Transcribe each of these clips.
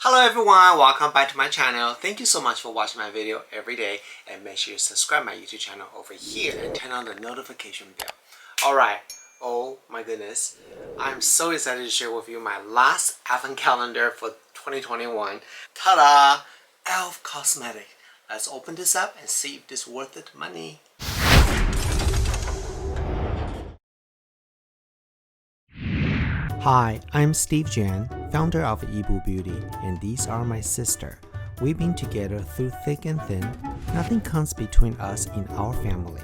Hello everyone, welcome back to my channel. Thank you so much for watching my video every day, and make sure you subscribe my YouTube channel over here and turn on the notification bell. Alright, oh my goodness, I'm so excited to share with you my last advent calendar for 2021. Ta-da! Elf Cosmetic. Let's open this up and see if this is worth it money. Hi, I'm Steve Jan, founder of Yibu Beauty, and these are my sister. We've been together through thick and thin. Nothing comes between us in our family.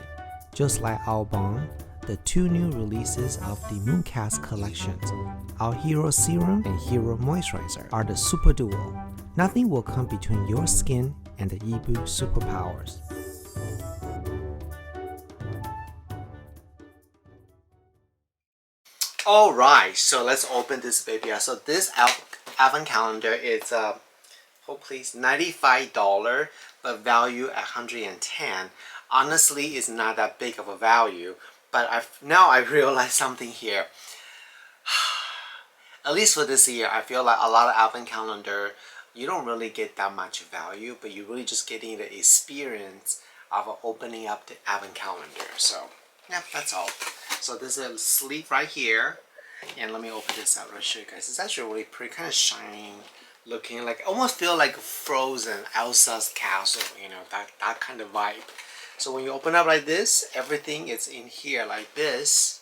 Just like our bond, the two new releases of the Mooncast collections, our Hero Serum and Hero Moisturizer, are the super duo. Nothing will come between your skin and the Yibu superpowers. Alright, so let's open this baby up. So this advent calendar is please $95, but value at $110. Honestly, it's not that big of a value, but now I realize something here. At least for this year, I feel like a lot of advent calendar, you don't really get that much value, but you're really just getting the experience of opening up the advent calendar. So yeah, that's all. So there's a sleeve right here, and let me open this out. I'll show you guys. It's actually really pretty, kind of shiny looking, like almost feel like Frozen, Elsa's castle, you know, that kind of vibe. So when you open up like this, everything is in here like this.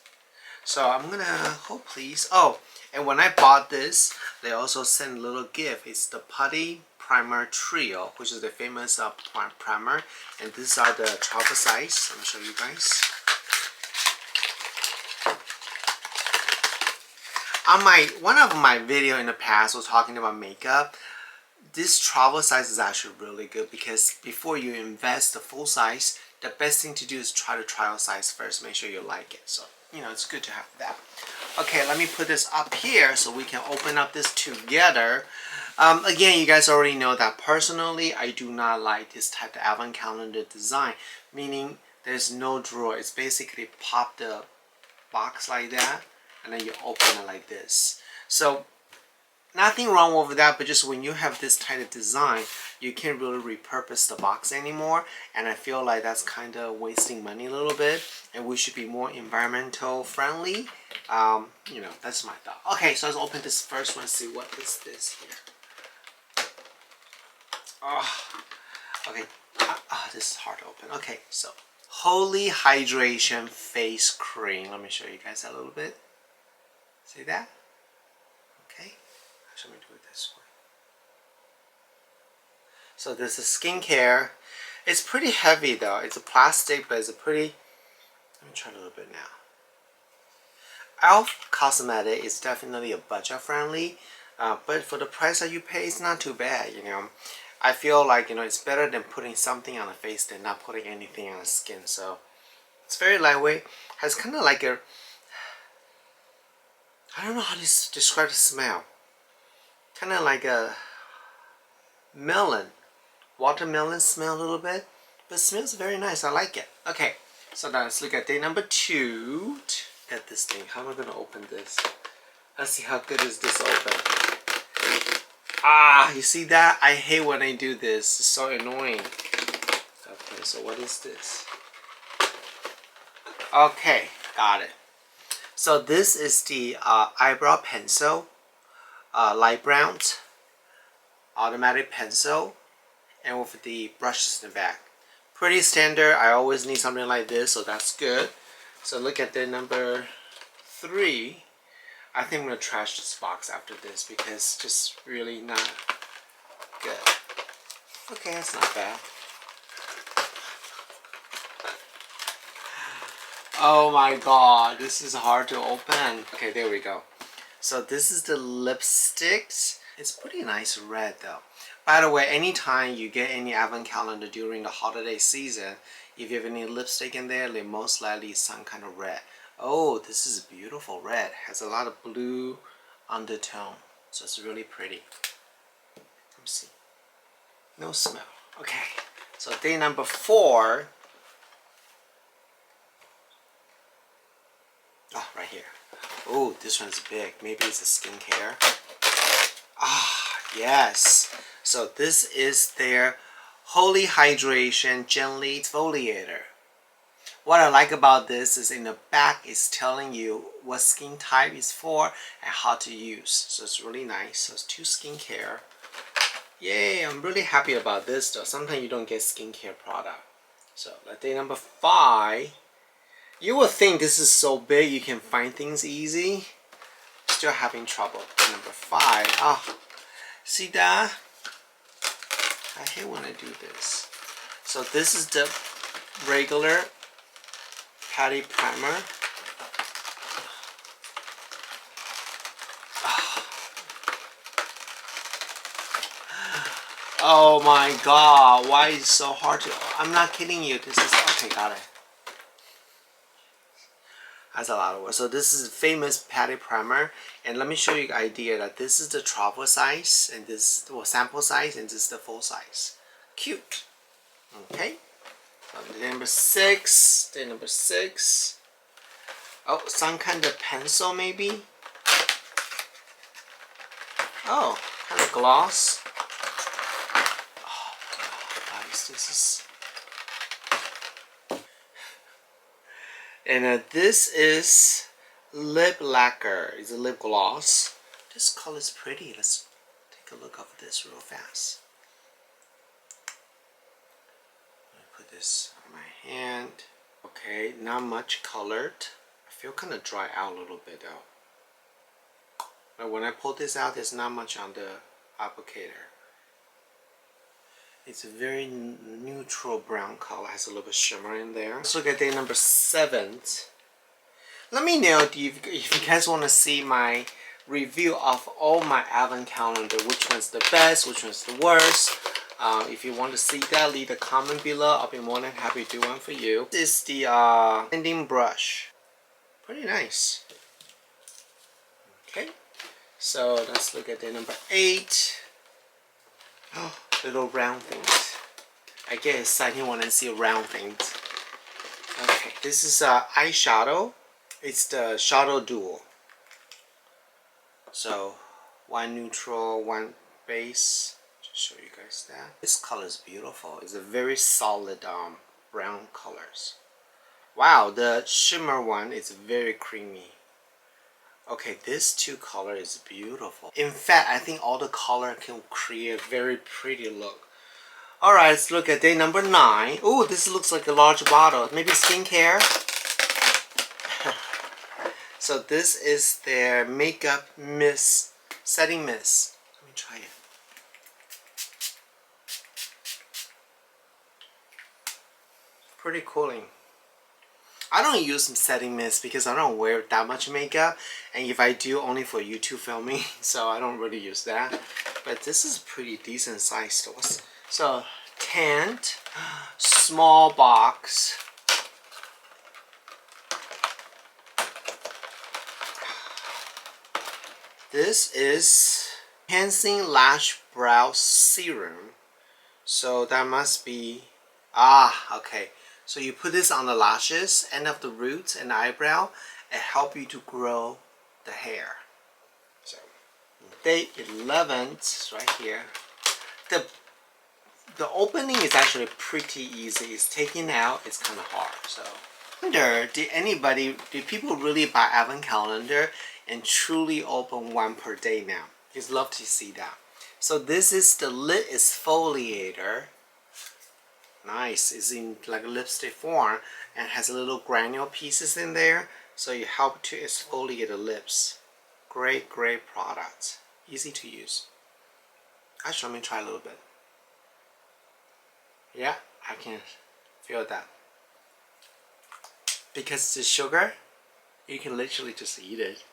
So I'm gonna please. Oh, and when I bought this, they also sent a little gift. It's the Putty Primer Trio, which is the famous primer, and these are the travel size. Let me show you guys. On one of my video in the past was talking about makeup. This travel size is actually really good because before you invest the full size, the best thing to do is try the trial size first. Make sure you like it. So, you know, it's good to have that. Okay, let me put this up here so we can open up this together. Again, you guys already know that personally, I do not like this type of advent calendar design, meaning there's no drawer. It's basically pop the box like that, and then you open it like this. So nothing wrong with that, but just when you have this type of design, you can't really repurpose the box anymore, and I feel like that's kind of wasting money a little bit, and we should be more environmental friendly. You know, that's my thought. Okay, so let's open this first one and see what is this here. Oh, okay. This is hard to open. Okay, so Holy Hydration Face Cream. Let me show you guys a little bit. See that? Okay. Actually, let me do it this way. So this is skincare. It's pretty heavy though. It's a plastic, but it's a pretty. Let me try a little bit now. Elf Cosmetic is definitely a budget friendly, but for the price that you pay, it's not too bad. You know, I feel like, you know, it's better than putting something on the face than not putting anything on the skin. So it's very lightweight. Has kind of like a, I don't know how to describe the smell. Kind of like a melon, watermelon smell a little bit, but it smells very nice. I like it. Okay, so now let's look at day number 2. At this thing, how am I gonna open this? Let's see how good is this open. Ah, you see that? I hate when I do this. It's so annoying. Okay, so what is this? Okay, got it. So this is the eyebrow pencil, light brown, automatic pencil, and with the brushes in the back. Pretty standard. I always need something like this, so that's good. So look at the number 3. I think I'm gonna trash this box after this because it's just really not good. Okay, that's not bad. Oh my god, this is hard to open. Okay, there we go. So this is the lipsticks. It's pretty nice red though. By the way, anytime you get any advent calendar during the holiday season, if you have any lipstick in there, they most likely some kind of red. Oh, this is beautiful red. Has a lot of blue undertone, so it's really pretty. Let me see. No smell. Okay, so day number 4. Oh, right here. Oh, this one's big. Maybe it's a skincare. Ah, Yes. So this is their Holy Hydration Gently Exfoliator. What I like about this is in the back it's telling you what skin type is for and how to use. So it's really nice. So it's 2 skincare. Yay, I'm really happy about this though. Sometimes you don't get skincare product. So let's day number 5. You would think this is so big you can find things easy. Still having trouble. Number 5. Oh, see that? I hate when I do this. So this is the regular patty primer. Oh my god, why is it so hard to... I'm not kidding you. This is... Okay, got it. That's a lot of work. So this is a famous patty primer. And let me show you an idea that this is the travel size. And this is the sample size. And this is the full size. Cute. Okay. So day number 6. Day number 6. Oh, some kind of pencil maybe. Oh, kind of gloss. Oh guys, this is... And this is lip lacquer. It's a lip gloss. This color is pretty. Let's take a look at this real fast. Let me put this on my hand. Okay, not much colored. I feel kind of dry out a little bit though. But when I pull this out, there's not much on the applicator. It's a very neutral brown color. Has a little bit shimmer in there. Let's look at day number 7. Let me know if you guys want to see my review of all my advent calendar. Which one's the best? Which one's the worst? If you want to see that, leave a comment below. I'll be more than happy to do one for you. This is the blending brush. Pretty nice. Okay. So let's look at day number 8. Oh, little round things. I get excited when I see round things. Okay, this is eyeshadow. It's the Shadow Duo. So, one neutral, one base. Just show you guys that. This color is beautiful. It's a very solid brown colors. Wow, the shimmer one is very creamy. Okay, this 2 color is beautiful. In fact, I think all the color can create a very pretty look. Alright, let's look at day number 9. Oh, this looks like a large bottle. Maybe skincare? So this is their makeup mist, setting mist. Let me try it. Pretty cooling. I don't use some setting mist because I don't wear that much makeup, and if I do, only for YouTube filming, so I don't really use that. But this is pretty decent size though. So 10, small box. This is Enhancing Lash Brow Serum. So that must be... okay. So you put this on the lashes, end of the roots and the eyebrow, and help you to grow the hair. So day 11 is right here. The opening is actually pretty easy. It's taking out, it's kind of hard. So I wonder, did people really buy advent calendar and truly open one per day now? Just love to see that. So this is the lip exfoliator. Nice. It's in like a lipstick form and has a little granule pieces in there, so you help to exfoliate the lips. Great product. Easy to use. Actually, let me try a little bit. Yeah, I can feel that. Because the sugar, you can literally just eat it.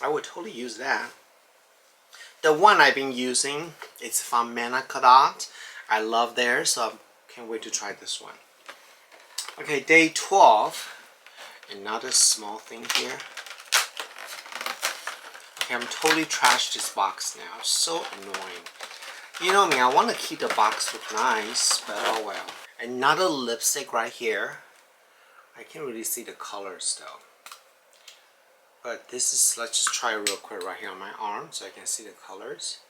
I would totally use that. The one I've been using, it's from Manakadot. I love theirs, so I can't wait to try this one. Okay, day 12. Another small thing here. Okay, I'm totally trashed this box now. So annoying. You know me, I want to keep the box look nice, but oh well. Another lipstick right here. I can't really see the colors though. But this is, let's just try it real quick right here on my arm so I can see the colors.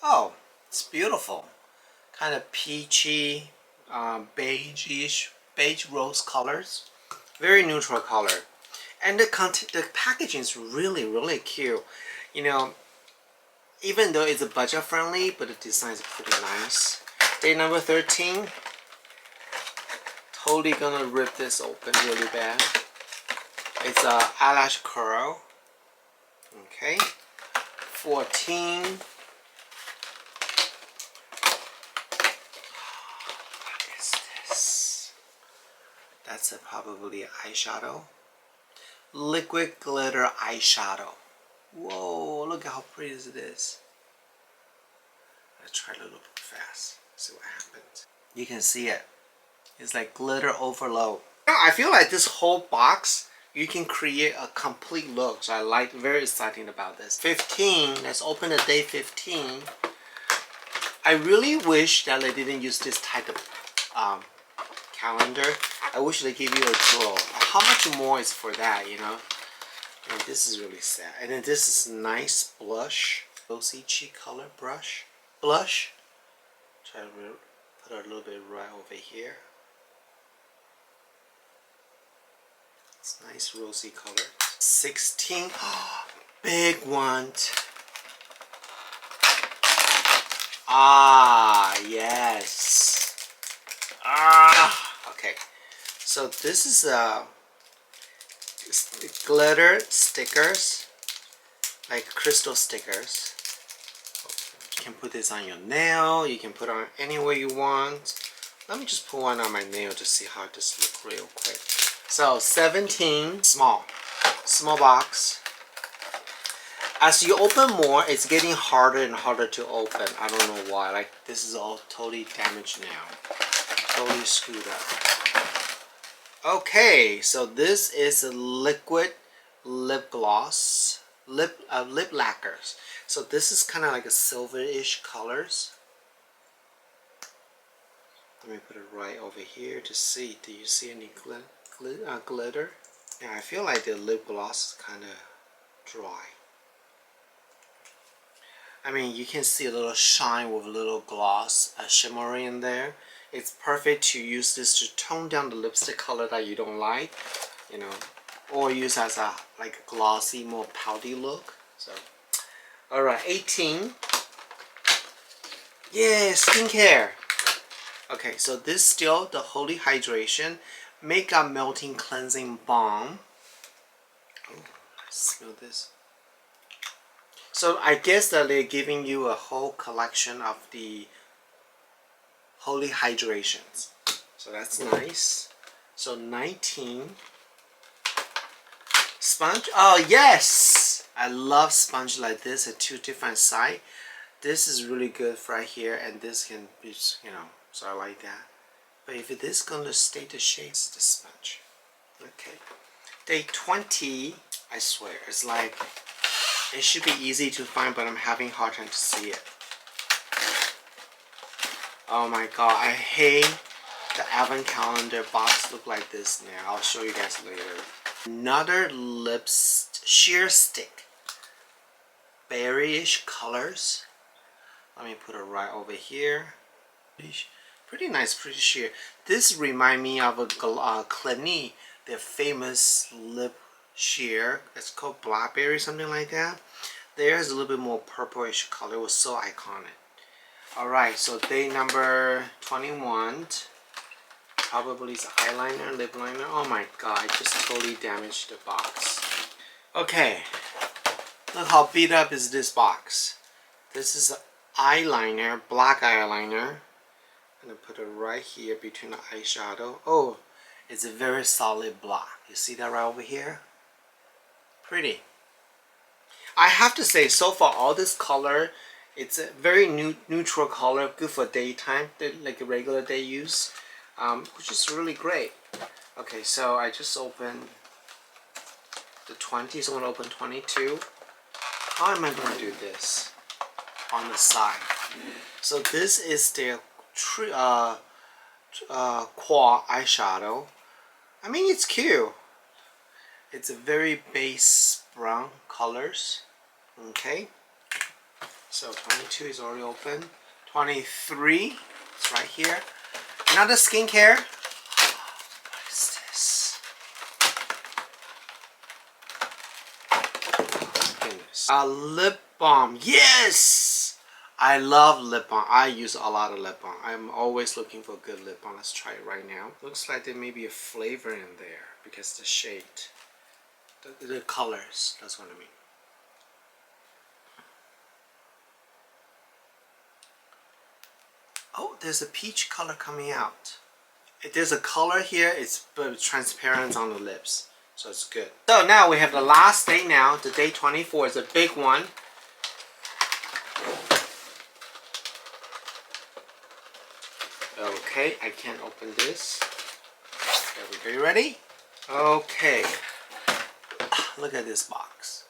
Oh, it's beautiful. Kind of peachy, beige-ish, beige rose colors. Very neutral color. And the packaging is really, really cute. You know, even though it's a budget friendly, but the design is pretty nice. Day number 13. Totally gonna rip this open really bad. It's a eyelash curl. Okay. 14. What is this? That's probably eyeshadow. Liquid glitter eyeshadow. Whoa, look at how pretty it is. Let's try it a little bit fast. See what happens. You can see it. It's like glitter overload. I feel like this whole box, you can create a complete look. So I like, very exciting about this. 15, let's open the day 15. I really wish that they didn't use this type of calendar. I wish they give you a drawer. How much more is for that, you know? And this is really sad. And then this is nice blush. Rosy cheek color blush. Try to put a little bit right over here. It's nice rosy color. 16. Big one. Ah, yes. Okay. So this is glitter stickers, like crystal stickers. You can put this on your nail. You can put it on anywhere you want. Let me just put one on my nail to see how this looks real quick. So 17, small box. As you open more, it's getting harder and harder to open. I don't know why. Like this is all totally damaged now. Totally screwed up. Okay, so this is a liquid lip gloss, lip lacquers. So this is kind of like a silverish colors. Let me put it right over here to see. Do you see any glitter? Yeah, I feel like the lip gloss is kind of dry. I mean, you can see a little shine with a little gloss, a shimmer in there. It's perfect to use this to tone down the lipstick color that you don't like, you know, or use as a like a glossy, more pouty look. So, all right, 18. Yeah, skincare. Okay, so this still the Holy Hydration Makeup Melting Cleansing Balm. Oh, smell this. So I guess that they're giving you a whole collection of the Holy Hydrations. So that's nice. So 19. Sponge. Oh yes! I love sponge like this at 2 different sides. This is really good right here, and this can be, you know, so I like that. But if it is going to stay the shape, it's the sponge. Okay. Day 20, I swear, it's like, it should be easy to find, but I'm having a hard time to see it. Oh my god, I hate the advent calendar box look like this now. I'll show you guys later. Another sheer stick. Berryish colors. Let me put it right over here. Pretty nice, pretty sheer. This reminds me of a Clinique, their famous lip sheer. It's called Blackberry, something like that. There's a little bit more purplish color. It was so iconic. Alright, so day number 21. Probably is eyeliner, lip liner. Oh my god, I just totally damaged the box. Okay, look how beat up is this box. This is eyeliner, black eyeliner. I'm gonna put it right here between the eyeshadow. Oh, it's a very solid black. You see that right over here? Pretty. I have to say, so far all this color, it's a very neutral color, good for daytime, like a regular day use, which is really great. Okay, so I just opened the 20, so I'm going to open 22. How am I going to do this on the side? So this is the quad eyeshadow. I mean, it's cute. It's a very base brown colors. Okay. So 22 is already open. 23 is right here. Another skincare. What is this? Oh, goodness. A lip balm. Yes! I love lip balm. I use a lot of lip balm. I'm always looking for good lip balm. Let's try it right now. Looks like there may be a flavor in there because the shade. The colors. That's what I mean. Oh, there's a peach color coming out. If there's a color here, it's transparent on the lips. So it's good. So now we have the last day now. The day 24 is a big one. Okay, I can't open this. There we go. You ready? Okay. Look at this box.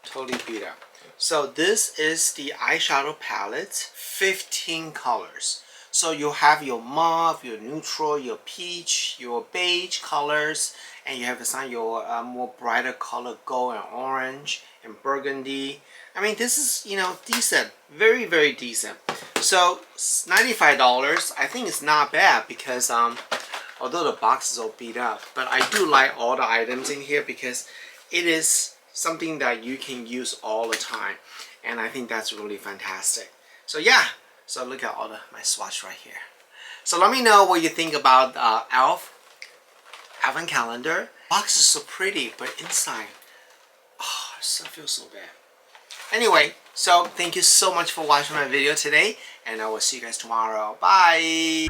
Totally beat up. So this is the eyeshadow palette. 15 colors. So you have your mauve, your neutral, your peach, your beige colors, and you have some your more brighter color, gold and orange and burgundy. I mean, this is, you know, decent, very, very decent. So $95, I think it's not bad because although the box is all beat up, but I do like all the items in here because it is something that you can use all the time, and I think that's really fantastic. So yeah, so look at all my swatch right here. So let me know what you think about Elf Advent Calendar. Box is so pretty, but inside, oh, I still feel so bad. Anyway, so thank you so much for watching my video today, and I will see you guys tomorrow. Bye!